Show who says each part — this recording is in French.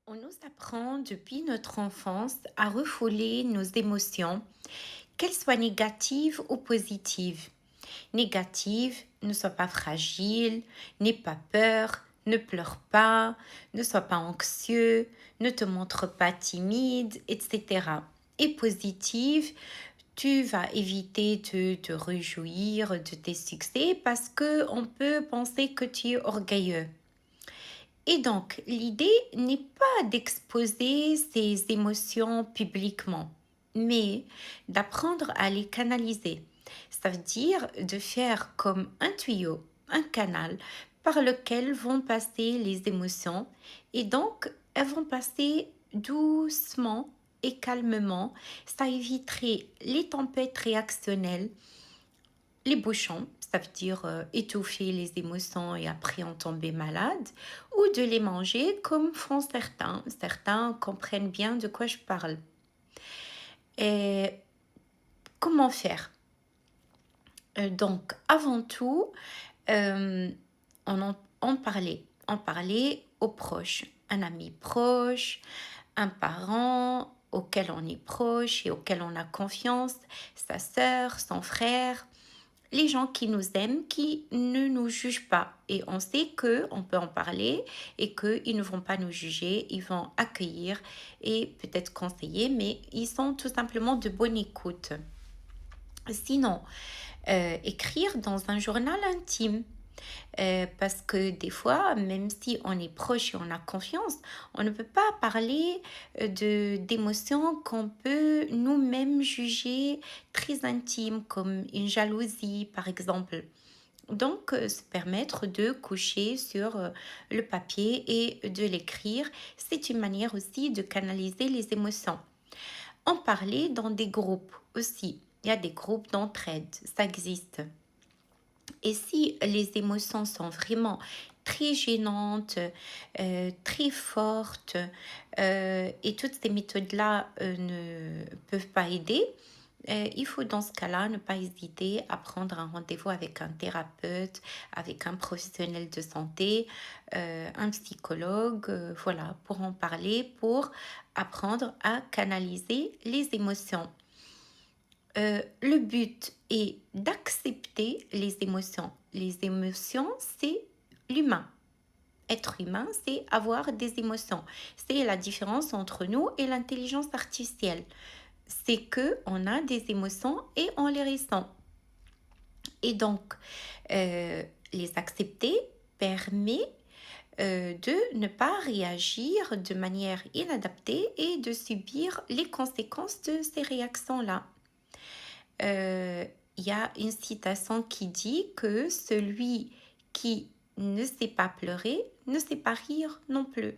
Speaker 1: On nous apprend depuis notre enfance à refouler nos émotions, qu'elles soient négatives ou positives. Négative, ne sois pas fragile, n'aie pas peur, ne pleure pas, ne sois pas anxieux, ne te montre pas timide, etc. Et positive, tu vas éviter de te réjouir de tes succès parce que on peut penser que tu es orgueilleux. Et donc, l'idée n'est pas d'exposer ses émotions publiquement, mais d'apprendre à les canaliser. Ça veut dire de faire comme un tuyau, un canal par lequel vont passer les émotions et donc elles vont passer doucement et calmement. Ça éviterait les tempêtes réactionnelles, les bouchons, ça veut dire étouffer les émotions et après en tomber malade, ou de les manger comme font certains. Certains comprennent bien de quoi je parle. Et comment faire? Donc, avant tout, euh, on parlait. On parlait aux proches, un ami proche, un parent auquel on est proche et auquel on a confiance, sa sœur, son frère, les gens qui nous aiment, qui ne nous jugent pas. Et on sait que on peut en parler et qu'ils ne vont pas nous juger, ils vont accueillir et peut-être conseiller, mais ils sont tout simplement de bonne écoute. Sinon, écrire dans un journal intime. Parce que des fois, même si on est proche et on a confiance, on ne peut pas parler d'émotions qu'on peut nous-mêmes juger très intimes, comme une jalousie, par exemple. Donc, se permettre de coucher sur le papier et de l'écrire, c'est une manière aussi de canaliser les émotions. En parler dans des groupes aussi. Il y a des groupes d'entraide, ça existe. Et si les émotions sont vraiment très gênantes, très fortes, et toutes ces méthodes-là ne peuvent pas aider, il faut dans ce cas-là ne pas hésiter à prendre un rendez-vous avec un thérapeute, avec un professionnel de santé, un psychologue, voilà, pour en parler, pour apprendre à canaliser les émotions. Le but est d'accepter les émotions. Les émotions, c'est l'humain. Être humain, c'est avoir des émotions. C'est la différence entre nous et l'intelligence artificielle. C'est que on a des émotions et on les ressent. Et donc, euh, les accepter permet de ne pas réagir de manière inadaptée et de subir les conséquences de ces réactions-là. euh, il y a une citation qui dit que celui qui ne sait pas pleurer ne sait pas rire non plus.